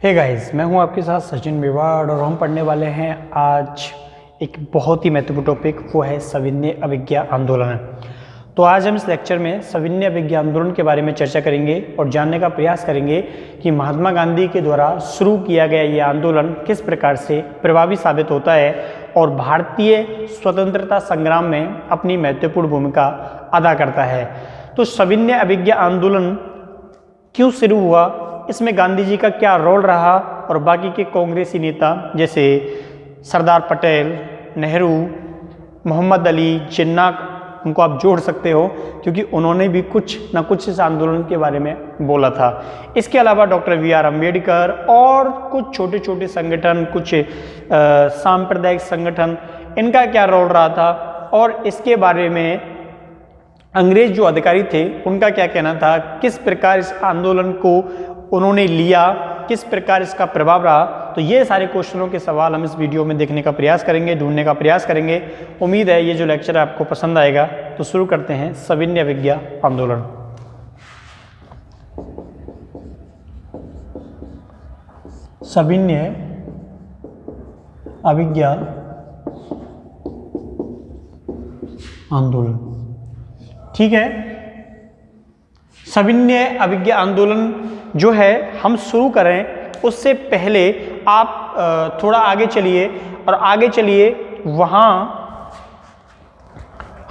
Hey guys, मैं हूं आपके साथ सचिन मेवाड़ और हम पढ़ने वाले हैं आज एक बहुत ही महत्वपूर्ण टॉपिक, वो है सविनय अवज्ञा आंदोलन। तो आज हम इस लेक्चर में सविनय अवज्ञा आंदोलन के बारे में चर्चा करेंगे और जानने का प्रयास करेंगे कि महात्मा गांधी के द्वारा शुरू किया गया ये आंदोलन किस प्रकार से प्रभावी साबित होता है और भारतीय स्वतंत्रता संग्राम में अपनी महत्वपूर्ण भूमिका अदा करता है। तो सविनय अवज्ञा आंदोलन क्यों शुरू हुआ, इसमें गांधी जी का क्या रोल रहा और बाकी के कांग्रेसी नेता जैसे सरदार पटेल, नेहरू, मोहम्मद अली जिन्ना, उनको आप जोड़ सकते हो क्योंकि उन्होंने भी कुछ न कुछ इस आंदोलन के बारे में बोला था। इसके अलावा डॉक्टर वी.आर. अम्बेडकर और कुछ छोटे छोटे संगठन, कुछ सांप्रदायिक संगठन, इनका क्या रोल रहा था और इसके बारे में अंग्रेज जो अधिकारी थे उनका क्या कहना था, किस प्रकार इस आंदोलन को उन्होंने लिया, किस प्रकार इसका प्रभाव रहा। तो ये सारे क्वेश्चनों के सवाल हम इस वीडियो में देखने का प्रयास करेंगे, ढूंढने का प्रयास करेंगे। उम्मीद है ये जो लेक्चर आपको पसंद आएगा। तो शुरू करते हैं सविनय अवज्ञा आंदोलन। सविनय अवज्ञा आंदोलन, ठीक है। सविनय अवज्ञा आंदोलन जो है हम शुरू करें उससे पहले आप थोड़ा आगे चलिए और आगे चलिए, वहाँ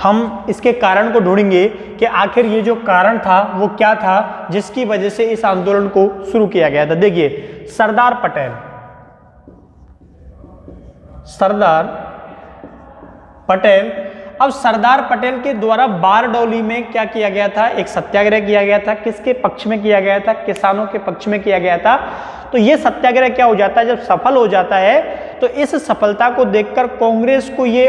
हम इसके कारण को ढूंढेंगे कि आखिर ये जो कारण था वो क्या था जिसकी वजह से इस आंदोलन को शुरू किया गया था। देखिए, सरदार पटेल। अब सरदार पटेल के द्वारा बारडोली में क्या किया गया था, एक सत्याग्रह किया गया था। किसके पक्ष में किया गया था? किसानों के पक्ष में किया गया था। तो ये सत्याग्रह क्या हो जाता है, जब सफल हो जाता है तो इस सफलता को देखकर कांग्रेस को ये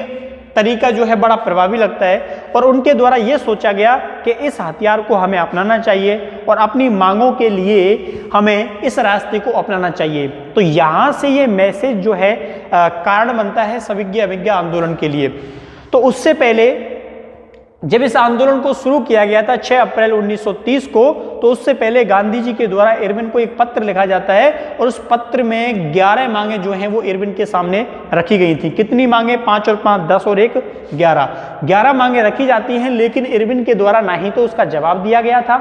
तरीका जो है बड़ा प्रभावी लगता है और उनके द्वारा ये सोचा गया कि इस हथियार को हमें अपनाना चाहिए और अपनी मांगों के लिए हमें इस रास्ते को अपनाना चाहिए। तो यहाँ से ये मैसेज जो है कारण बनता है सविनय अवज्ञा आंदोलन के लिए। तो उससे पहले जब इस आंदोलन को शुरू किया गया था 6 अप्रैल 1930 को, तो उससे पहले गांधी जी के द्वारा इरविन को एक पत्र लिखा जाता है और उस पत्र में 11 मांगे जो हैं वो इरविन के सामने रखी गई थी। कितनी मांगे? 5 और 5 10 और 1 11 मांगे रखी जाती हैं, लेकिन इरविन के द्वारा ना ही तो उसका जवाब दिया गया था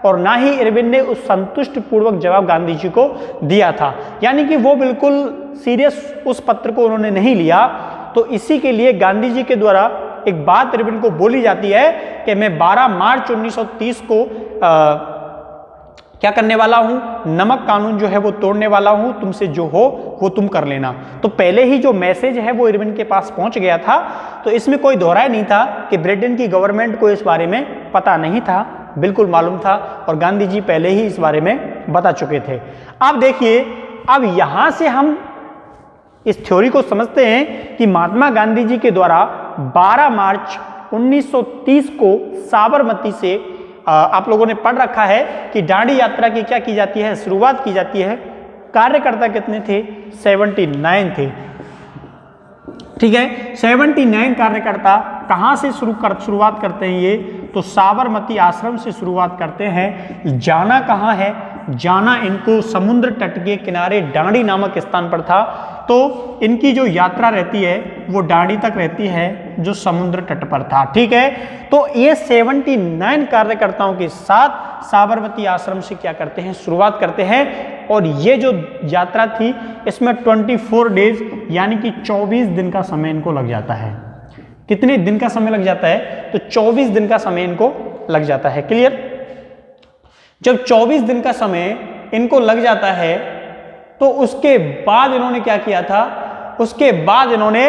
और ना ही इरविन ने उस संतुष्ट पूर्वक जवाब गांधी जी को दिया था। यानी कि वो बिल्कुल सीरियस उस पत्र को उन्होंने नहीं लिया। तो इसी के लिए गांधी जी के द्वारा एक बात इरविन को बोली जाती है कि मैं 12 मार्च 1930 को क्या करने वाला हूं, नमक कानून जो है वो तोड़ने वाला हूं, तुमसे जो हो वो तुम कर लेना। तो पहले ही जो मैसेज है वो इरविन के पास पहुंच गया था। तो इसमें कोई दोहराई नहीं था कि ब्रिटेन की गवर्नमेंट को इस बारे में पता नहीं था, बिल्कुल मालूम था और गांधी जी पहले ही इस बारे में बता चुके थे। अब देखिए, अब यहां से हम इस थ्योरी को समझते हैं कि महात्मा गांधी जी के द्वारा 12 मार्च 1930 को साबरमती से आप लोगों ने पढ़ रखा है कि दांडी यात्रा की क्या की जाती है, शुरुआत की जाती है। कार्यकर्ता कितने थे? 79 थे, ठीक है। 79 कार्यकर्ता कहां से शुरुआत करते हैं ये? तो साबरमती आश्रम से शुरुआत करते हैं। जाना कहां है? जाना इनको समुद्र तट के किनारे दांडी नामक स्थान पर था। तो इनकी जो यात्रा रहती है वो दांडी तक रहती है जो समुद्र तट पर था, ठीक है। तो ये 79 कार्यकर्ताओं के साथ साबरमती आश्रम से क्या करते हैं, शुरुआत करते हैं। और ये जो यात्रा थी इसमें 24 डेज यानी कि 24 दिन का समय इनको लग जाता है। कितने दिन का समय लग जाता है? तो 24 दिन का समय इनको लग जाता है। क्लियर? जब 24 दिन का समय इनको लग जाता है तो उसके बाद इन्होंने क्या किया था, उसके बाद इन्होंने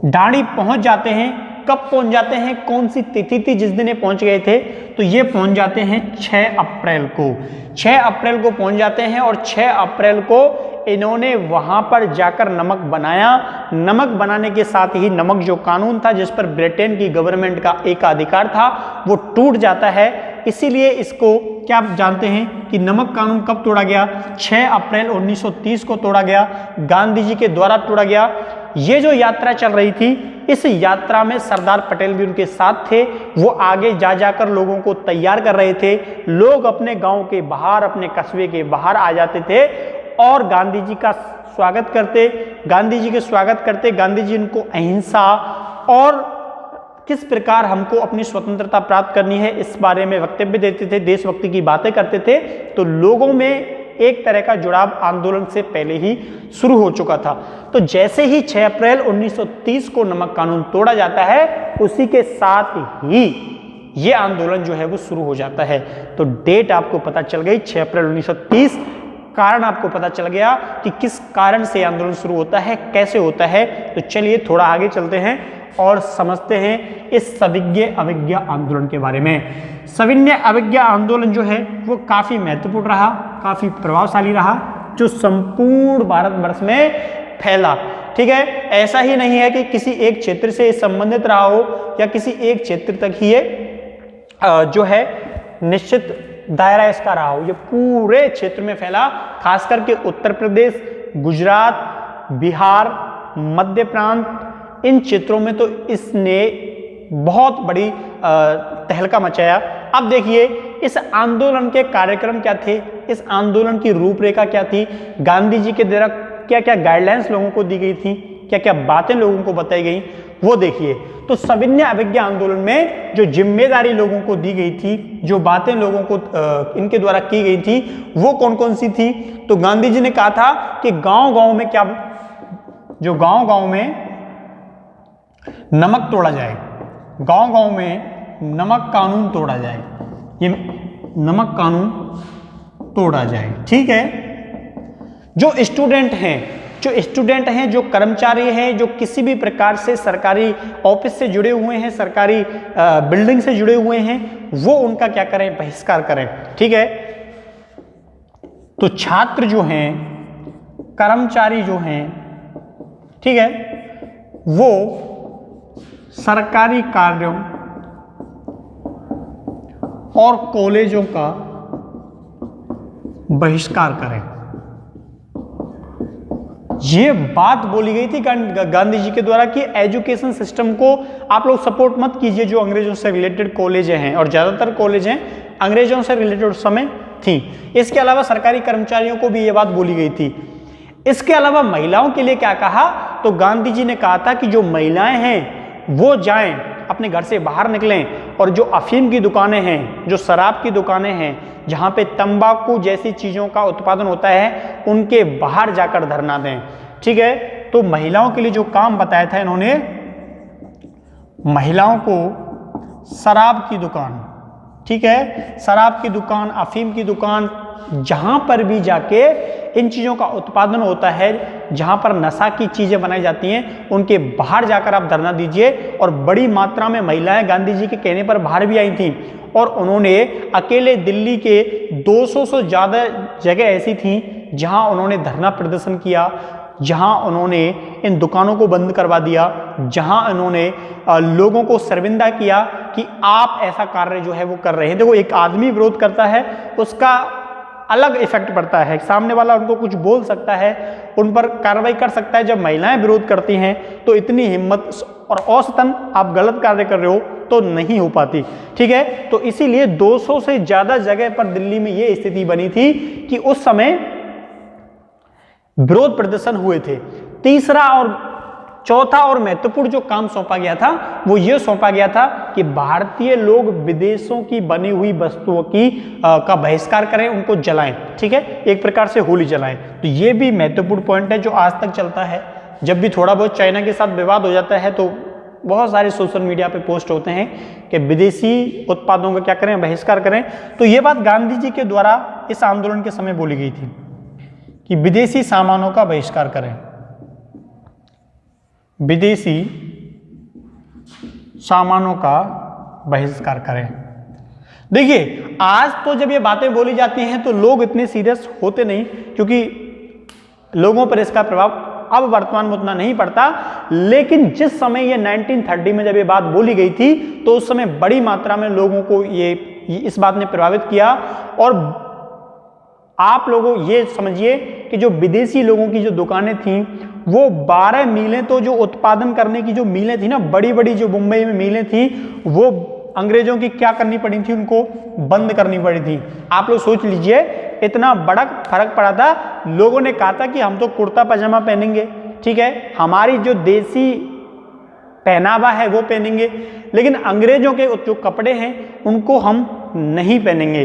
दांडी पहुंच जाते हैं। कब पहुंच जाते हैं? कौन सी तिथि थी जिस दिन ये पहुंच गए थे? तो ये पहुंच जाते हैं 6 अप्रैल को। 6 अप्रैल को पहुंच जाते हैं और 6 अप्रैल को इन्होंने वहां पर जाकर नमक बनाया। नमक बनाने के साथ ही नमक जो कानून था जिस पर ब्रिटेन की गवर्नमेंट का एकाधिकार था वो टूट जाता है। इसीलिए इसको क्या आप जानते हैं कि नमक कानून कब तोड़ा गया? 6 अप्रैल 1930 को तोड़ा गया, गांधी जी के द्वारा तोड़ा गया। ये जो यात्रा चल रही थी इस यात्रा में सरदार पटेल भी उनके साथ थे। वो आगे जा जाकर लोगों को तैयार कर रहे थे। लोग अपने गांव के बाहर, अपने कस्बे के बाहर आ जाते थे और गांधी जी का स्वागत करते। गांधी जी के स्वागत करते, गांधी जी उनको अहिंसा और किस प्रकार हमको अपनी स्वतंत्रता प्राप्त करनी है इस बारे में वक्तव्य देते थे, देशभक्ति की बातें करते थे। तो लोगों में एक तरह का जुड़ाव आंदोलन से पहले ही शुरू हो चुका था। तो जैसे ही 6 अप्रैल 1930 को नमक कानून तोड़ा जाता है, उसी के साथ ही ये आंदोलन जो है वो शुरू हो जाता है। तो डेट आपको पता चल गई 6 अप्रैल 1930। कारण आपको पता चल गया कि किस कारण से आंदोलन शुरू होता है, कैसे होता है। तो चलिए थोड़ा आगे चलते हैं और समझते हैं इस सविनय अवज्ञा आंदोलन के बारे में। सविनय अवज्ञा आंदोलन जो है वो काफी महत्वपूर्ण रहा, काफी प्रभावशाली रहा, जो संपूर्ण भारतवर्ष में फैला। ठीक है, ऐसा ही नहीं है कि किसी एक क्षेत्र से संबंधित रहा हो या किसी एक क्षेत्र तक ही ये जो है निश्चित दायरा इसका रहा हो। ये पूरे क्षेत्र में फैला, खास करके उत्तर प्रदेश, गुजरात, बिहार, मध्य प्रांत, इन क्षेत्रों में तो इसने बहुत बड़ी तहलका मचाया। अब देखिए इस आंदोलन के कार्यक्रम क्या थे, इस आंदोलन की रूपरेखा क्या थी, गांधी जी के द्वारा क्या क्या गाइडलाइंस लोगों को दी गई थी, क्या क्या बातें लोगों को बताई गई, वो देखिए। तो सविनय अवज्ञा आंदोलन में जो जिम्मेदारी लोगों को दी गई थी, जो बातें लोगों को इनके द्वारा की गई थी, वो कौन कौन सी थी। तो गांधी जी ने कहा था कि गांव-गांव में क्या, जो गांव-गांव में नमक तोड़ा जाए, गांव-गांव में नमक कानून तोड़ा जाए, ये नमक कानून तोड़ा जाए। ठीक है, जो स्टूडेंट हैं, जो कर्मचारी हैं, जो किसी भी प्रकार से सरकारी ऑफिस से जुड़े हुए हैं, सरकारी बिल्डिंग से जुड़े हुए हैं, वो उनका क्या करें, बहिष्कार करें। ठीक है, तो छात्र जो हैं, कर्मचारी जो हैं, ठीक है, वो सरकारी कार्यों और कॉलेजों का बहिष्कार करें। ये बात बोली गई थी गांधी जी के द्वारा कि एजुकेशन सिस्टम को आप लोग सपोर्ट मत कीजिए, जो अंग्रेजों से रिलेटेड कॉलेज हैं, और ज़्यादातर कॉलेज हैं अंग्रेजों से रिलेटेड उस समय थी। इसके अलावा सरकारी कर्मचारियों को भी ये बात बोली गई थी। इसके अलावा महिलाओं के लिए क्या कहा, तो गांधी जी ने कहा था कि जो महिलाएं हैं वो जाएं, अपने घर से बाहर निकलें, और जो अफीम की दुकानें हैं, जो शराब की दुकानें हैं, जहाँ पे तंबाकू जैसी चीज़ों का उत्पादन होता है, उनके बाहर जाकर धरना दें। ठीक है, तो महिलाओं के लिए जो काम बताया था इन्होंने, महिलाओं को शराब की दुकान, ठीक है, शराब की दुकान, अफीम की दुकान, जहाँ पर भी जाके इन चीज़ों का उत्पादन होता है, जहाँ पर नशा की चीज़ें बनाई जाती हैं, उनके बाहर जाकर आप धरना दीजिए। और बड़ी मात्रा में महिलाएं गांधी जी के कहने पर बाहर भी आई थीं, और उन्होंने अकेले दिल्ली के 200 से ज़्यादा जगह ऐसी थीं जहाँ उन्होंने धरना प्रदर्शन किया, जहाँ उन्होंने इन दुकानों को बंद करवा दिया, जहाँ उन्होंने लोगों को शर्मिंदा किया कि आप ऐसा कार्य जो है वो कर रहे हैं। देखो, एक आदमी विरोध करता है, उसका अलग इफेक्ट पड़ता है, सामने वाला उनको कुछ बोल सकता है, उन पर कार्रवाई कर सकता है। जब महिलाएं विरोध करती हैं तो इतनी हिम्मत, और औसतन आप गलत कार्य कर रहे हो तो नहीं हो पाती। ठीक है, तो इसीलिए 200 से ज़्यादा जगह पर दिल्ली में ये स्थिति बनी थी कि उस समय विरोध प्रदर्शन हुए थे। तीसरा और चौथा और महत्वपूर्ण जो काम सौंपा गया था, वो ये सौंपा गया था कि भारतीय लोग विदेशों की बनी हुई वस्तुओं की का बहिष्कार करें, उनको जलाएं। ठीक है, एक प्रकार से होली जलाएं। तो ये भी महत्वपूर्ण पॉइंट है जो आज तक चलता है। जब भी थोड़ा बहुत चाइना के साथ विवाद हो जाता है तो बहुत सारे सोशल मीडिया पे पोस्ट होते हैं कि विदेशी उत्पादों का क्या करें, बहिष्कार करें। तो ये बात गांधी जी के द्वारा इस आंदोलन के समय बोली गई थी कि विदेशी सामानों का बहिष्कार करें, विदेशी सामानों का बहिष्कार करें। देखिए, आज तो जब ये बातें बोली जाती हैं तो लोग इतने सीरियस होते नहीं, क्योंकि लोगों पर इसका प्रभाव अब वर्तमान में उतना नहीं पड़ता। लेकिन जिस समय ये 1930 में जब ये बात बोली गई थी तो उस समय बड़ी मात्रा में लोगों को ये इस बात ने प्रभावित किया। और आप लोगों ये समझिए कि जो विदेशी लोगों की जो दुकानें थीं वो 12 मिलें तो जो उत्पादन करने की जो मिलें थी ना, बड़ी बड़ी जो मुंबई में मिलें थी, वो अंग्रेजों की क्या करनी पड़ी थी, उनको बंद करनी पड़ी थी। आप लोग सोच लीजिए इतना बड़ा फर्क पड़ा था। लोगों ने कहा था कि हम तो कुर्ता पजामा पहनेंगे, ठीक है, हमारी जो देसी पहनावा है वो पहनेंगे, लेकिन अंग्रेजों के जो कपड़े हैं उनको हम नहीं पहनेंगे,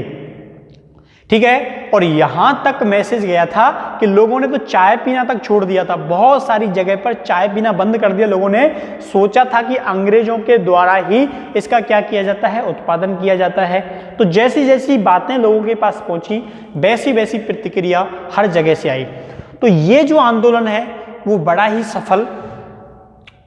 ठीक है। और यहां तक मैसेज गया था कि लोगों ने तो चाय पीना तक छोड़ दिया था। बहुत सारी जगह पर चाय पीना बंद कर दिया। लोगों ने सोचा था कि अंग्रेजों के द्वारा ही इसका क्या किया जाता है, उत्पादन किया जाता है। तो जैसी जैसी बातें लोगों के पास पहुंची, वैसी वैसी प्रतिक्रिया हर जगह से आई। तो ये जो आंदोलन है वो बड़ा ही सफल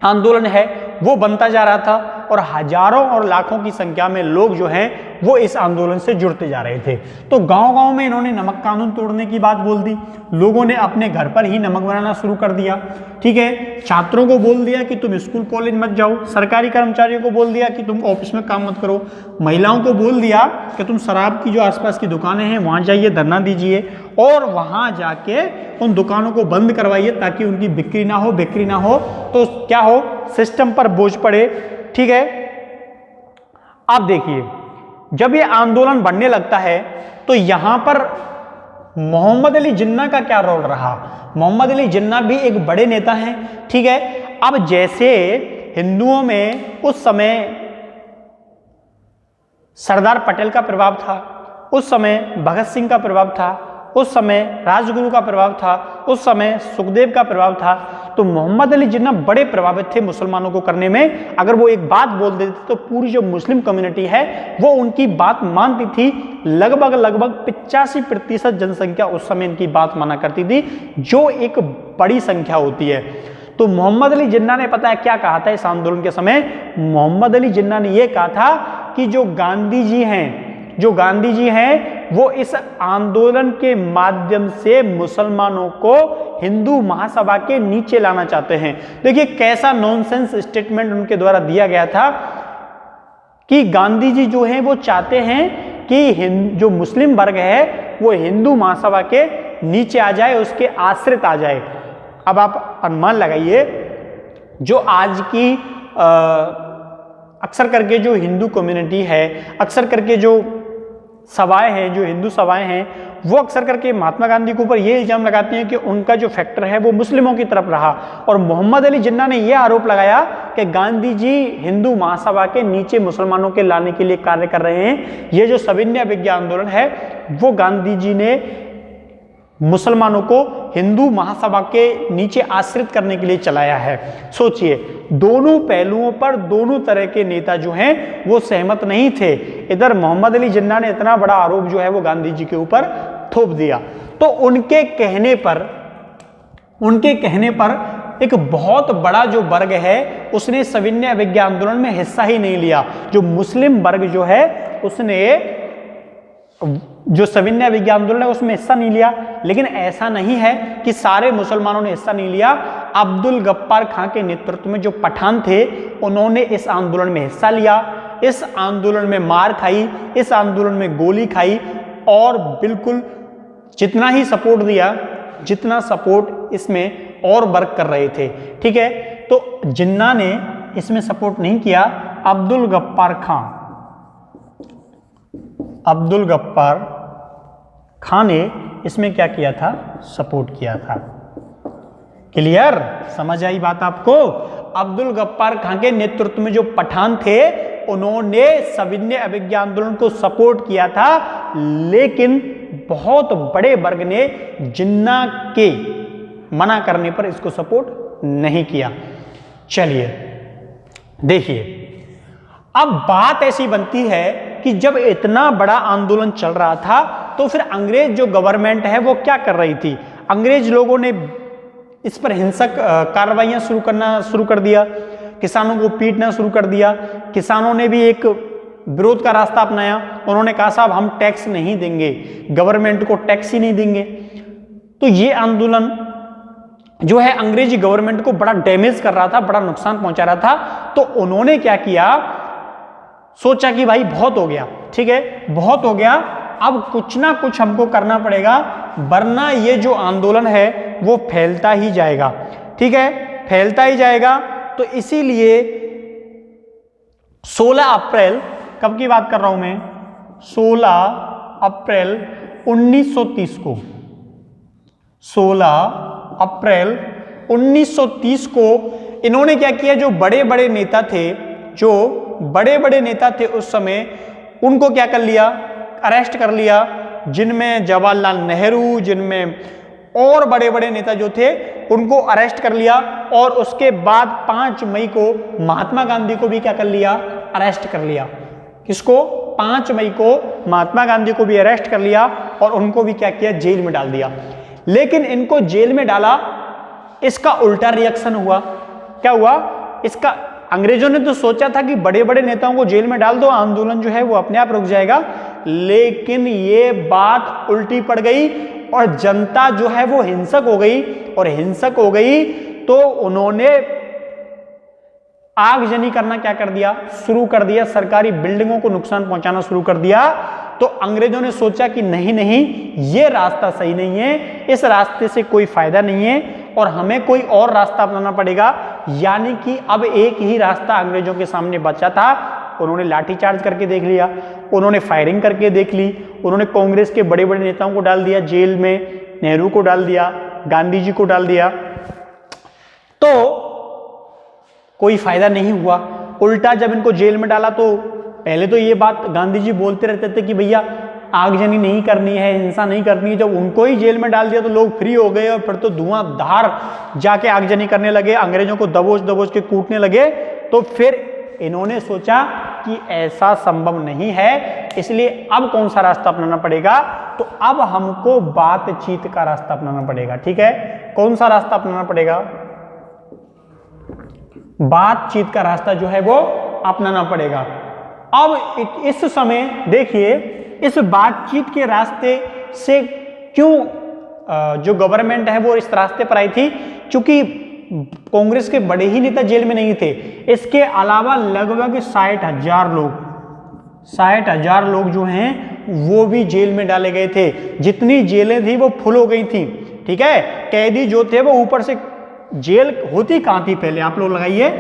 आंदोलन है, वो बनता जा रहा था और हजारों और लाखों की संख्या में लोग जो हैं वो इस आंदोलन से जुड़ते जा रहे थे। तो गांव-गांव में इन्होंने नमक कानून तोड़ने की बात बोल दी। लोगों ने अपने घर पर ही नमक बनाना शुरू कर दिया, ठीक है। छात्रों को बोल दिया कि तुम स्कूल कॉलेज मत जाओ, सरकारी कर्मचारियों को बोल दिया कि तुम ऑफिस में काम मत करो, महिलाओं को बोल दिया कि तुम शराब की जो आसपास की दुकानें हैं वहां जाइए, धरना दीजिए और वहां जाके उन दुकानों को बंद करवाइए ताकि उनकी बिक्री ना हो। बिक्री ना हो तो क्या हो, सिस्टम पर बोझ पड़े, ठीक है। आप देखिए जब ये आंदोलन बढ़ने लगता है तो यहां पर मोहम्मद अली जिन्ना का क्या रोल रहा। मोहम्मद अली जिन्ना भी एक बड़े नेता हैं, ठीक है। अब जैसे हिंदुओं में उस समय सरदार पटेल का प्रभाव था, उस समय भगत सिंह का प्रभाव था, उस समय राजगुरु का प्रभाव था, उस समय सुखदेव का प्रभाव था, तो मोहम्मद अली जिन्ना बड़े प्रभावित थे मुसलमानों को करने में। अगर वो एक बात बोल देते तो पूरी जो मुस्लिम कम्युनिटी है वो उनकी बात मानती थी। लगभग 85% जनसंख्या उस समय इनकी बात माना करती थी, जो एक बड़ी संख्या होती है। तो मोहम्मद अली जिन्ना ने पता है क्या कहा था इस आंदोलन के समय। मोहम्मद अली जिन्ना ने यह कहा था कि जो गांधी जी हैं वो इस आंदोलन के माध्यम से मुसलमानों को हिंदू महासभा के नीचे लाना चाहते हैं। देखिए कैसा नॉनसेंस स्टेटमेंट उनके द्वारा दिया गया था कि गांधी जी जो हैं वो चाहते हैं कि जो मुस्लिम वर्ग है वो हिंदू महासभा के नीचे आ जाए, उसके आश्रित आ जाए। अब आप अनुमान लगाइए, जो आज की अक्सर करके जो हिंदू कम्युनिटी है, अक्सर करके जो सभाएं हैं, जो हिंदू सभाएं हैं, वो अक्सर करके महात्मा गांधी के ऊपर ये इल्जाम लगाती हैं कि उनका जो फैक्टर है वो मुस्लिमों की तरफ रहा। और मोहम्मद अली जिन्ना ने यह आरोप लगाया कि गांधी जी हिंदू महासभा के नीचे मुसलमानों के लाने के लिए कार्य कर रहे हैं। ये जो सविनय अवज्ञा आंदोलन है वो गांधी जी ने मुसलमानों को हिंदू महासभा के नीचे आश्रित करने के लिए चलाया है। सोचिए, दोनों पहलुओं पर दोनों तरह के नेता जो हैं वो सहमत नहीं थे। इधर मोहम्मद अली जिन्ना ने इतना बड़ा आरोप जो है वो गांधी जी के ऊपर थोप दिया। तो उनके कहने पर एक बहुत बड़ा जो वर्ग है उसने सविनय अवज्ञा आंदोलन में हिस्सा ही नहीं लिया। जो मुस्लिम वर्ग जो है उसने जो सविनय अवज्ञा आंदोलन है उसमें हिस्सा नहीं लिया। लेकिन ऐसा नहीं है कि सारे मुसलमानों ने हिस्सा नहीं लिया। अब्दुल गफ्फार खां के नेतृत्व में जो पठान थे उन्होंने इस आंदोलन में हिस्सा लिया, इस आंदोलन में मार खाई, इस आंदोलन में गोली खाई और बिल्कुल जितना ही सपोर्ट दिया, जितना सपोर्ट इसमें और वर्क कर रहे थे, ठीक है। तो जिन्ना ने इसमें सपोर्ट नहीं किया, अब्दुल गफ्फार खां ने इसमें क्या किया था, सपोर्ट किया था। क्लियर, समझ आई बात आपको। अब्दुल गफ्फार खां के नेतृत्व में जो पठान थे उन्होंने सविनय अवज्ञा आंदोलन को सपोर्ट किया था, लेकिन बहुत बड़े वर्ग ने जिन्ना के मना करने पर इसको सपोर्ट नहीं किया। चलिए देखिए, अब बात ऐसी बनती है कि जब इतना बड़ा आंदोलन चल रहा था तो फिर अंग्रेज जो गवर्नमेंट है वो क्या कर रही थी। अंग्रेज लोगों ने इस पर हिंसक कार्रवाइयां शुरू कर दिया, किसानों को पीटना शुरू कर दिया। किसानों ने भी एक विरोध का रास्ता अपनाया। उन्होंने कहा साहब हम टैक्स नहीं देंगे, गवर्नमेंट को टैक्स ही नहीं देंगे। तो ये आंदोलन जो है अंग्रेजी गवर्नमेंट को बड़ा डैमेज कर रहा था, बड़ा नुकसान पहुंचा रहा था। तो उन्होंने क्या किया, सोचा कि भाई बहुत हो गया, ठीक है, बहुत हो गया, अब कुछ ना कुछ हमको करना पड़ेगा, वरना ये जो आंदोलन है वो फैलता ही जाएगा। ठीक है, फैलता ही जाएगा। तो इसीलिए 16 अप्रैल, कब की बात कर रहा हूं मैं, 16 अप्रैल 1930 को, 16 अप्रैल 1930 को इन्होंने क्या किया, जो बड़े बड़े नेता थे, जो बड़े बड़े नेता थे उस समय, उनको क्या कर लिया, अरेस्ट कर लिया, जिनमें जवाहरलाल नेहरू, जिनमें और बड़े बड़े नेता जो थे उनको अरेस्ट कर लिया। और उसके बाद 5 मई को महात्मा गांधी को भी क्या कर लिया, अरेस्ट कर लिया। किसको, 5 मई को महात्मा गांधी को भी अरेस्ट कर लिया और उनको भी क्या किया, जेल में डाल दिया। लेकिन इनको जेल में डाला, इसका उल्टा रिएक्शन हुआ। क्या हुआ इसका, अंग्रेजों ने तो सोचा था कि बड़े बड़े नेताओं को जेल में डाल दो, आंदोलन जो है वो अपने आप रुक जाएगा, लेकिन ये बात उल्टी पड़ गई और जनता जो है वो हिंसक हो गई। और हिंसक हो गई तो उन्होंने आगजनी करना क्या कर दिया, शुरू कर दिया, सरकारी बिल्डिंगों को नुकसान पहुंचाना शुरू कर दिया। तो अंग्रेजों ने सोचा कि नहीं नहीं, ये रास्ता सही नहीं है, इस रास्ते से कोई फायदा नहीं है और हमें कोई और रास्ता अपनाना पड़ेगा। यानी कि अब एक ही रास्ता अंग्रेजों के सामने बचा था। उन्होंने लाठीचार्ज करके देख लिया, उन्होंने फायरिंग करके देख ली, उन्होंने कांग्रेस के बड़े बड़े नेताओं को डाल दिया जेल में, नेहरू को डाल दिया, गांधी जी को डाल दिया, तो कोई फायदा नहीं हुआ। उल्टा जब इनको जेल में डाला तो पहले तो ये बात गांधी जी बोलते रहते थे कि भैया आगजनी नहीं करनी है, हिंसा नहीं करनी है। जब उनको ही जेल में डाल दिया तो लोग फ्री हो गए और फिर तो धुआंधार जाके आगजनी करने लगे, अंग्रेजों को दबोच दबोच के कूटने लगे। तो फिर इन्होंने सोचा कि ऐसा संभव नहीं है, इसलिए अब कौन सा रास्ता अपनाना पड़ेगा, तो अब हमको बातचीत का रास्ता अपनाना पड़ेगा। ठीक है, कौन सा रास्ता अपनाना पड़ेगा, बातचीत का रास्ता जो है वो अपनाना पड़ेगा। अब इस समय देखिए, इस बातचीत के रास्ते से क्यों जो गवर्नमेंट है वो इस रास्ते पर आई थी, क्योंकि कांग्रेस के बड़े ही नेता जेल में नहीं थे, इसके अलावा लगभग 60,000 लोग, 60,000 लोग जो हैं वो भी जेल में डाले गए थे। जितनी जेलें थी वो फुल हो गई थी। ठीक है, कैदी जो थे वो ऊपर से, जेल होती कहाँ थी पहले आप लोग लगाइए,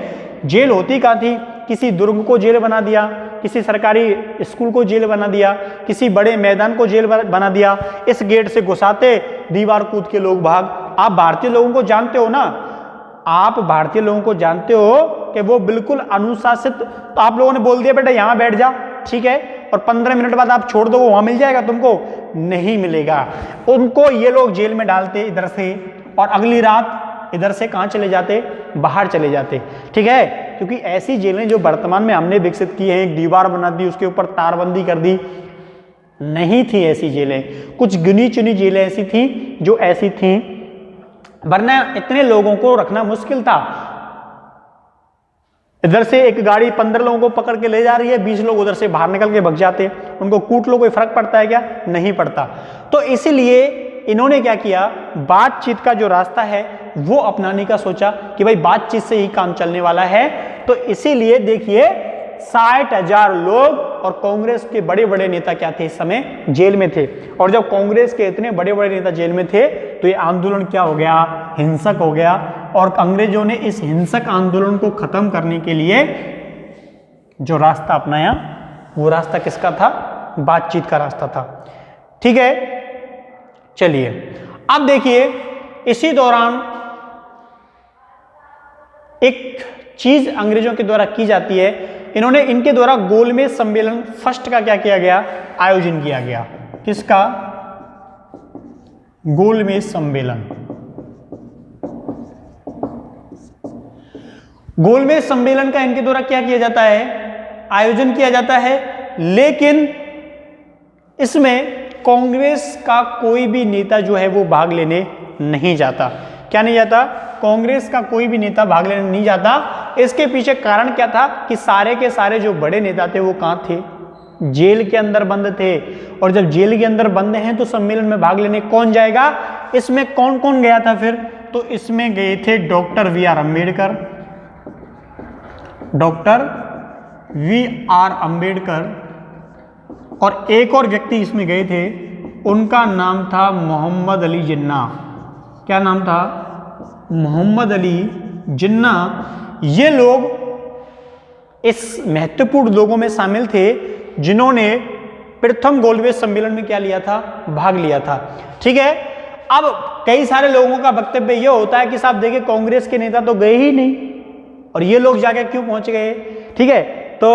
जेल होती कहाँ थी, किसी दुर्ग को जेल बना दिया, किसी सरकारी स्कूल को जेल बना दिया, किसी बड़े मैदान को जेल बना दिया, इस गेट से घुसाते, दीवार कूद के लोग भाग। आप भारतीय लोगों को जानते हो ना, आप भारतीय लोगों को जानते हो कि वो बिल्कुल अनुशासित, तो आप लोगों ने बोल दिया बेटा यहाँ बैठ जा, ठीक है, और 15 मिनट बाद आप छोड़ दो, वो वहां मिल जाएगा तुमको, नहीं मिलेगा। उनको ये लोग जेल में डालते इधर से, और अगली रात इधर से कहाँ चले जाते, बाहर चले जाते। ठीक है, क्योंकि ऐसी जेलें जो वर्तमान में हमने विकसित की हैं, एक दीवार बना दी, उसके ऊपर तारबंदी कर दी, नहीं थी ऐसी जेलें। कुछ गिनी चुनी जेलें ऐसी थी जो ऐसी थी, वरना इतने लोगों को रखना मुश्किल था। इधर से एक गाड़ी 15 लोगों को पकड़ के ले जा रही है, 20 लोग उधर से बाहर निकल के भाग जाते, उनको कूट लो, कोई फर्क पड़ता है क्या, नहीं पड़ता। तो इसीलिए इन्होंने क्या किया, बातचीत का जो रास्ता है वो अपनाने का सोचा कि भाई बातचीत से ही काम चलने वाला है। तो इसीलिए देखिए 60,000 लोग और कांग्रेस के बड़े बड़े नेता क्या थे, इस समय जेल में थे। और जब कांग्रेस के इतने बड़े बड़े नेता जेल में थे तो ये आंदोलन क्या हो गया, हिंसक हो गया। और अंग्रेजों ने इस हिंसक आंदोलन को खत्म करने के लिए जो रास्ता अपनाया वो रास्ता किसका था, बातचीत का रास्ता था। ठीक है, चलिए अब देखिए, इसी दौरान एक चीज अंग्रेजों के द्वारा की जाती है, इन्होंने इनके द्वारा गोलमेज सम्मेलन फर्स्ट का क्या किया गया, आयोजन किया गया। किसका, गोलमेज सम्मेलन। गोलमेज सम्मेलन का इनके द्वारा क्या किया जाता है, आयोजन किया जाता है। लेकिन इसमें कांग्रेस का कोई भी नेता जो है वो भाग लेने नहीं जाता। क्या नहीं जाता, कांग्रेस का कोई भी नेता भाग लेने नहीं जाता। इसके पीछे कारण क्या था कि सारे के सारे जो बड़े नेता थे वो कहाँ थे, जेल के अंदर बंद थे। और जब जेल के अंदर बंद हैं तो सम्मेलन में भाग लेने कौन जाएगा। इसमें कौन कौन गया था फिर, तो इसमें गए थे doctor VR. Ambedkar, doctor VR. Ambedkar, और एक और व्यक्ति इसमें गए थे, उनका नाम था मोहम्मद अली जिन्ना। क्या नाम था, मोहम्मद अली जिन्ना, ये लोग इस महत्वपूर्ण लोगों में शामिल थे जिन्होंने प्रथम गोलमेज सम्मेलन में क्या लिया था, भाग लिया था। ठीक है, अब कई सारे लोगों का वक्तव्य यह होता है कि साहब देखिए कांग्रेस के नेता तो गए ही नहीं और ये लोग जाके क्यों पहुंच गए। ठीक है, तो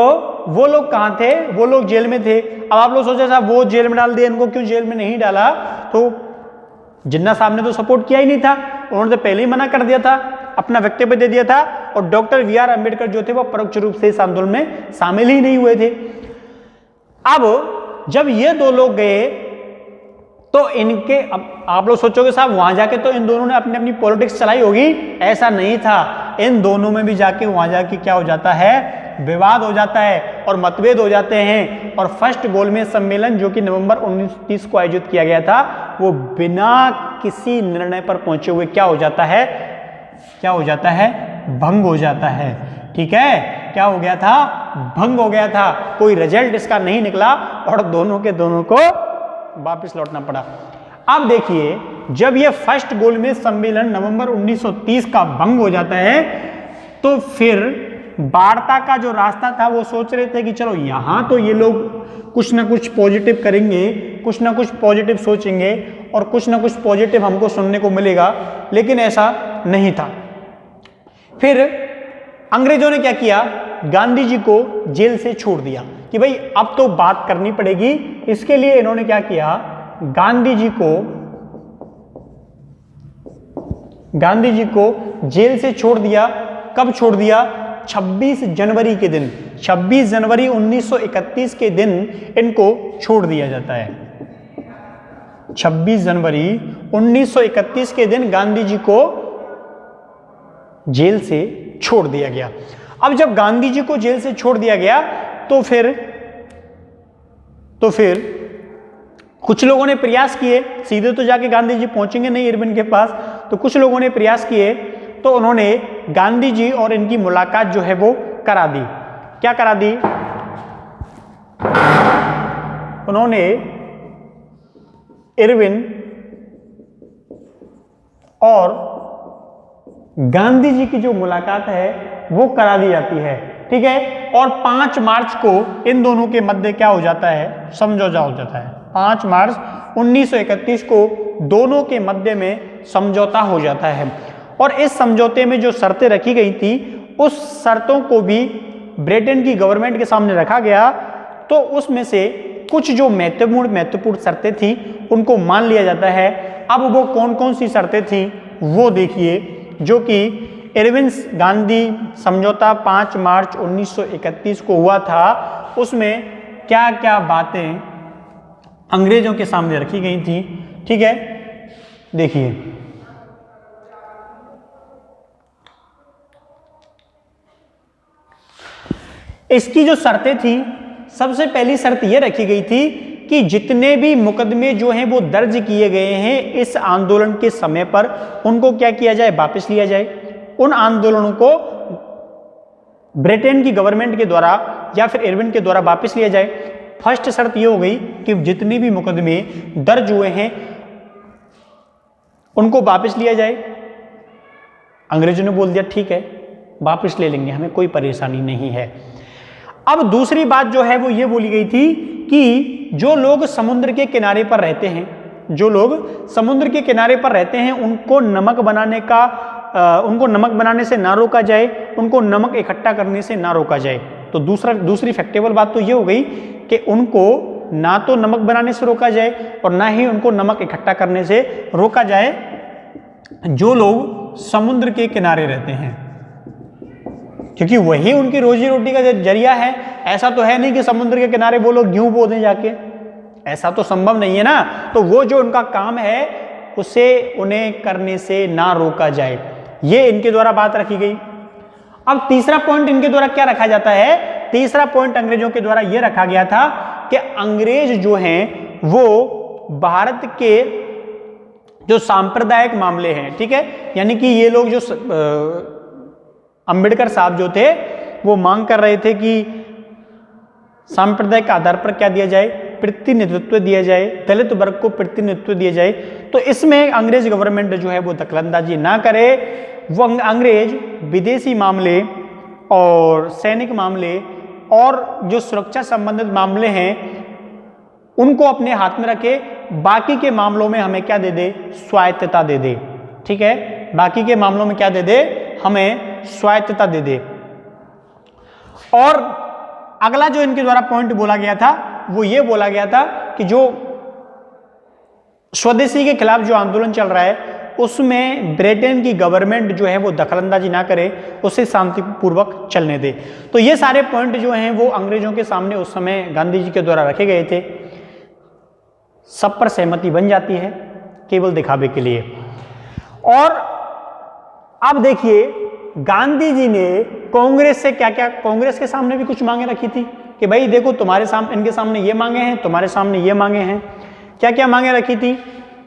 वो लोग कहां थे, वो लोग जेल में थे। अब आप लोग सोचे साहब वो जेल में डाल दिए, इनको क्यों जेल में नहीं डाला, तो जिन्ना साहब ने तो सपोर्ट किया ही नहीं था, उन्होंने तो पहले ही मना कर दिया था, अपना वक्तव्य दे दिया था, और डॉक्टर वी.आर. अम्बेडकर जो थे वो परोक्ष रूप से इस आंदोलन में शामिल ही नहीं हुए थे। अब जब ये दो लोग गए तो इनके, अब आप लोग सोचोगे साहब वहां जाके तो इन दोनों ने अपनी अपनी पॉलिटिक्स चलाई होगी, ऐसा नहीं था। इन दोनों में भी जाके वहां जाके क्या हो जाता है, विवाद हो जाता है और मतभेद हो जाते हैं। और फर्स्ट गोलमेज सम्मेलन जो कि नवंबर 1930 को आयोजित किया गया था, वो बिना किसी निर्णय पर पहुंचे हुए क्या हो जाता है, क्या हो जाता है, भंग हो जाता है। ठीक है, क्या हो गया था, भंग हो गया था, कोई रिजल्ट इसका नहीं निकला और दोनों के दोनों को वापस लौटना पड़ा। अब देखिए, जब ये फर्स्ट गोलमेज सम्मेलन नवंबर 1930 का भंग हो जाता है, तो फिर वार्ता का जो रास्ता था वो सोच रहे थे कि चलो यहां तो ये लोग कुछ ना कुछ पॉजिटिव करेंगे, कुछ ना कुछ पॉजिटिव सोचेंगे और कुछ ना कुछ पॉजिटिव हमको सुनने को मिलेगा, लेकिन ऐसा नहीं था। फिर अंग्रेजों ने क्या किया, गांधी जी को जेल से छोड़ दिया कि भाई अब तो बात करनी पड़ेगी। इसके लिए इन्होंने क्या किया, गांधी जी को जेल से छोड़ दिया। कब छोड़ दिया, 26 जनवरी के दिन, 26 जनवरी 1931 के दिन इनको छोड़ दिया जाता है। 26 जनवरी 1931 के दिन गांधी जी को जेल से छोड़ दिया गया। अब जब गांधी जी को जेल से छोड़ दिया गया तो फिर कुछ लोगों ने प्रयास किए, सीधे तो जाके गांधी जी पहुंचेंगे नहीं इरविन के पास, तो कुछ लोगों ने प्रयास किए, तो उन्होंने गांधी जी और इनकी मुलाकात जो है वो करा दी। क्या करा दी, उन्होंने इरविन और गांधी जी की जो मुलाकात है वो करा दी जाती है। ठीक है, और 5 मार्च को इन दोनों के मध्य क्या हो जाता है, समझौता हो जाता है। 5 मार्च 1931 को दोनों के मध्य में समझौता हो जाता है, और इस समझौते में जो शर्तें रखी गई थी उस शर्तों को भी ब्रिटेन की गवर्नमेंट के सामने रखा गया। तो उसमें से कुछ जो महत्वपूर्ण शर्तें थी उनको मान लिया जाता है। अब वो कौन कौन सी शर्तें थी वो देखिए, जो कि इरविन गांधी समझौता 5 मार्च 1931 को हुआ था, उसमें क्या क्या बातें अंग्रेजों के सामने रखी गई थी। ठीक है, देखिए, इसकी जो शर्तें थी, सबसे पहली शर्त यह रखी गई थी कि जितने भी मुकदमे जो हैं वो दर्ज किए गए हैं इस आंदोलन के समय पर, उनको क्या किया जाए, वापस लिया जाए। उन आंदोलनों को ब्रिटेन की गवर्नमेंट के द्वारा या फिर इरविन के द्वारा वापस लिया जाए। फर्स्ट शर्त यह हो गई कि जितने भी मुकदमे दर्ज हुए हैं उनको वापस लिया जाए। अंग्रेजों ने बोल दिया ठीक है, वापस ले लेंगे, हमें कोई परेशानी नहीं है। अब दूसरी बात जो है वो ये बोली गई थी कि जो लोग समुद्र के किनारे पर रहते हैं, उनको नमक बनाने से ना रोका जाए, उनको नमक इकट्ठा करने से ना रोका जाए। तो दूसरी फैक्टेबल बात तो ये हो गई कि उनको ना तो नमक बनाने से रोका जाए और ना ही उनको नमक इकट्ठा करने से रोका जाए जो लोग समुद्र के किनारे रहते हैं, क्योंकि वही उनकी रोजी रोटी का जरिया है। ऐसा तो है नहीं कि समुद्र के किनारे वो लोग गेहूं बो दें जाके, ऐसा तो संभव नहीं है ना। तो वो जो उनका काम है उसे उन्हें करने से ना रोका जाए, ये इनके द्वारा बात रखी गई। अब तीसरा पॉइंट इनके द्वारा क्या रखा जाता है, तीसरा पॉइंट अंग्रेजों के द्वारा यह रखा गया था कि अंग्रेज जो हैं वो भारत के जो सांप्रदायिक मामले हैं, ठीक है, यानी कि ये लोग जो अंबेडकर साहब जो थे वो मांग कर रहे थे कि सांप्रदायिक आधार पर क्या दिया जाए, प्रतिनिधित्व दिया जाए, दलित वर्ग को प्रतिनिधित्व दिया जाए। तो इसमें अंग्रेज गवर्नमेंट जो है वो दखलंदाजी ना करे, वो अंग्रेज विदेशी मामले और सैनिक मामले और जो सुरक्षा संबंधित मामले हैं उनको अपने हाथ में रखे, बाकी के मामलों में हमें क्या दे दे, स्वायत्तता दे दे। ठीक है, बाकी के मामलों में क्या दे दे, हमें स्वायत्तता दे दे। और अगला जो इनके द्वारा पॉइंट बोला गया था वो ये बोला गया था कि जो स्वदेशी के खिलाफ जो आंदोलन चल रहा है उसमें ब्रिटेन की गवर्नमेंट जो है वो दखलंदाजी ना करे, उसे शांतिपूर्वक चलने दे। तो ये सारे पॉइंट जो हैं वो अंग्रेजों के सामने उस समय गांधी जी के द्वारा रखे गए थे। सब पर सहमति बन जाती है केवल दिखावे के लिए। और अब देखिए गांधी जी ने कांग्रेस से क्या क्या, कांग्रेस के सामने भी कुछ मांगे रखी थी कि भाई देखो तुम्हारे सामने, इनके सामने ये मांगे हैं, तुम्हारे सामने ये मांगे हैं। क्या क्या मांगे रखी थी?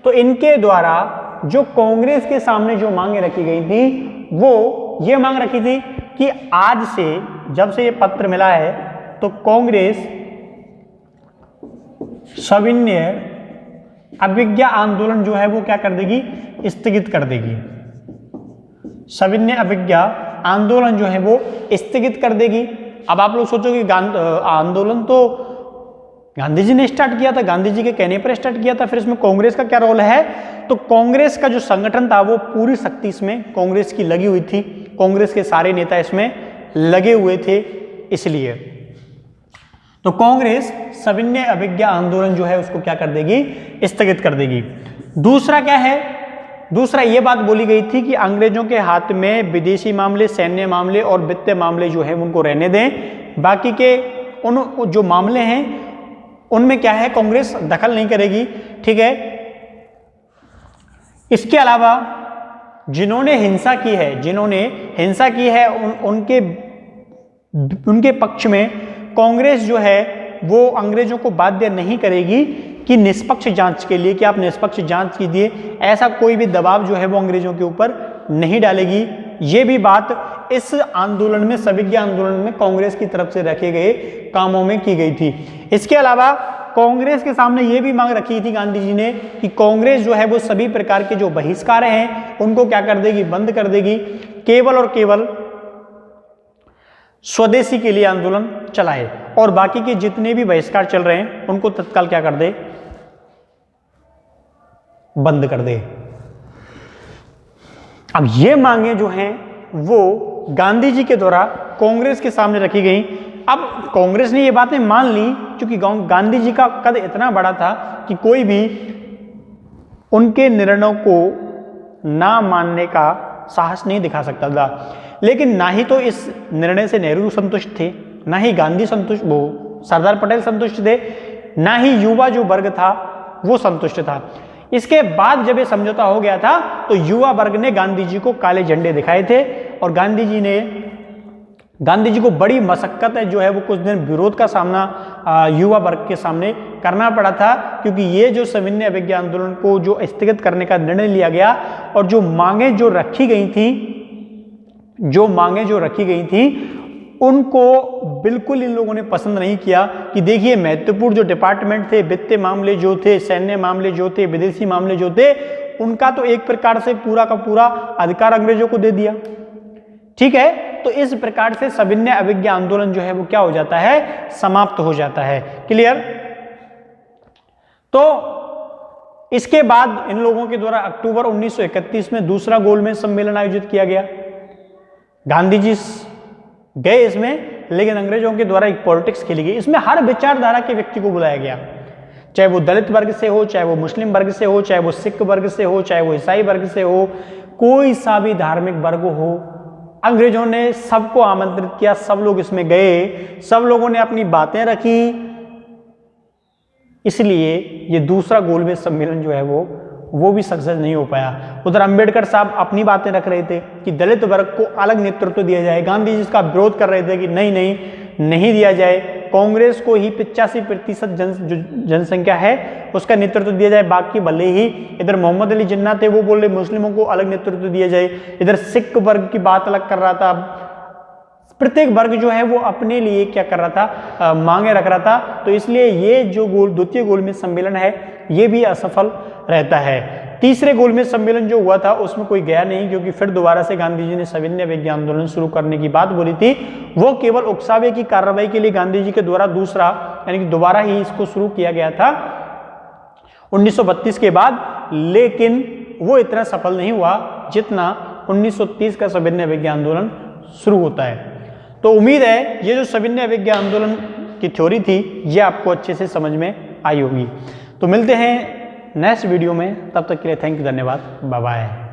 तो इनके द्वारा जो कांग्रेस के सामने जो मांगे रखी गई थी वो ये मांग रखी थी कि आज से, जब से ये पत्र मिला है तो कांग्रेस सविनय अवज्ञा आंदोलन जो है वो क्या कर देगी, स्थगित कर देगी। सविनय अवज्ञा आंदोलन जो है वो स्थगित कर देगी। अब आप लोग सोचोगे आंदोलन तो गांधी जी ने स्टार्ट किया था, गांधी जी के कहने पर स्टार्ट किया था, फिर इसमें कांग्रेस का क्या रोल है? तो कांग्रेस का जो संगठन था वो पूरी शक्ति इसमें कांग्रेस की लगी हुई थी, कांग्रेस के सारे नेता इसमें लगे हुए थे। इसलिए तो कांग्रेस सविनय अवज्ञा आंदोलन जो है उसको क्या कर देगी, स्थगित कर देगी। दूसरा क्या है? दूसरा ये बात बोली गई थी कि अंग्रेजों के हाथ में विदेशी मामले, सैन्य मामले और वित्तीय मामले जो है उनको रहने दें, बाकी के उन जो मामले हैं उनमें क्या है, कांग्रेस दखल नहीं करेगी। ठीक है, इसके अलावा जिन्होंने हिंसा की है उनके पक्ष में कांग्रेस जो है वो अंग्रेजों को बाध्य नहीं करेगी कि निष्पक्ष जांच के लिए, कि आप निष्पक्ष जांच कीजिए, ऐसा कोई भी दबाव जो है वो अंग्रेजों के ऊपर नहीं डालेगी। ये भी बात इस आंदोलन में, सविज्ञा आंदोलन में कांग्रेस की तरफ से रखे गए कामों में की गई थी। इसके अलावा कांग्रेस के सामने ये भी मांग रखी थी गांधी जी ने कि कांग्रेस जो है वो सभी प्रकार के जो बहिष्कार हैं उनको क्या कर देगी, बंद कर देगी, केवल और केवल स्वदेशी के लिए आंदोलन चलाए और बाकी के जितने भी बहिष्कार चल रहे हैं उनको तत्काल क्या कर दे, बंद कर दे। अब ये मांगे जो हैं वो गांधी जी के द्वारा कांग्रेस के सामने रखी गई। अब कांग्रेस ने ये बातें मान ली क्योंकि गांधी जी का कद इतना बड़ा था कि कोई भी उनके निर्णयों को ना मानने का साहस नहीं दिखा सकता था। लेकिन ना ही तो इस निर्णय से नेहरू संतुष्ट थे, ना ही गांधी संतुष्ट, वो सरदार पटेल संतुष्ट थे, ना ही युवा जो वर्ग था वो संतुष्ट था। इसके बाद जब ये समझौता हो गया था तो युवा वर्ग ने गांधी जी को काले झंडे दिखाए थे और गांधी जी को बड़ी मशक्कत है जो है वो कुछ दिन विरोध का सामना युवा वर्ग के सामने करना पड़ा था, क्योंकि ये जो सविनय अवज्ञा आंदोलन को जो स्थगित करने का निर्णय लिया गया और जो मांगे जो रखी गई थी उनको बिल्कुल इन लोगों ने पसंद नहीं किया कि देखिए महत्वपूर्ण जो डिपार्टमेंट थे, वित्तीय मामले जो थे, सैन्य मामले जो थे, विदेशी मामले जो थे, उनका तो एक प्रकार से पूरा का पूरा अधिकार अंग्रेजों को दे दिया। ठीक है, तो इस प्रकार से सविनय अवज्ञा आंदोलन जो है वो क्या हो जाता है, समाप्त हो जाता है। क्लियर? तो इसके बाद इन लोगों के द्वारा अक्टूबर 1931 में दूसरा गोलमेज सम्मेलन आयोजित किया गया। गांधी जी गए इसमें, लेकिन अंग्रेजों के द्वारा एक पॉलिटिक्स खेली गई। इसमें हर विचारधारा के व्यक्ति को बुलाया गया, चाहे वो दलित वर्ग से हो, चाहे वो मुस्लिम वर्ग से हो, चाहे वो सिख वर्ग से हो, चाहे वो ईसाई वर्ग से हो, कोई सा भी धार्मिक वर्ग हो, अंग्रेजों ने सबको आमंत्रित किया। सब लोग इसमें गए, सब लोगों ने अपनी बातें रखी। इसलिए ये दूसरा गोलमेज सम्मेलन जो है वो भी सक्सेस नहीं हो पाया। उधर अंबेडकर साहब अपनी बातें रख रहे थे कि दलित वर्ग को अलग नेतृत्व दिया जाए, गांधी जी इसका विरोध कर रहे थे कि नहीं दिया जाए, कांग्रेस को ही 85% जनसंख्या है उसका नेतृत्व दिया जाए, बाकी भले ही। इधर मोहम्मद अली जिन्ना थे, वो बोल रहे मुस्लिमों को अलग नेतृत्व दिया जाए। इधर सिख वर्ग की बात अलग कर रहा था प्रत्येक वर्ग जो है वो अपने लिए क्या कर रहा था, मांगे रख रहा था। तो इसलिए ये जो द्वितीय गोलमेज सम्मेलन है ये भी असफल रहता है। तीसरे गोलमेज सम्मेलन जो हुआ था उसमें कोई गया नहीं, क्योंकि फिर दोबारा से गांधी जी ने सविनय अवज्ञा आंदोलन शुरू करने की बात बोली थी। वो केवल उकसावे की कार्रवाई के लिए गांधी जी के द्वारा दूसरा यानी कि दोबारा ही इसको शुरू किया गया था 1932 के बाद, लेकिन वो इतना सफल नहीं हुआ जितना 1930 का सविनय अवज्ञा आंदोलन शुरू होता है। तो उम्मीद है ये जो सविनय अवज्ञा आंदोलन की थ्योरी थी ये आपको अच्छे से समझ में आई होगी। तो मिलते हैं नेक्स्ट वीडियो में, तब तक के लिए थैंक यू, धन्यवाद, बाय बाय।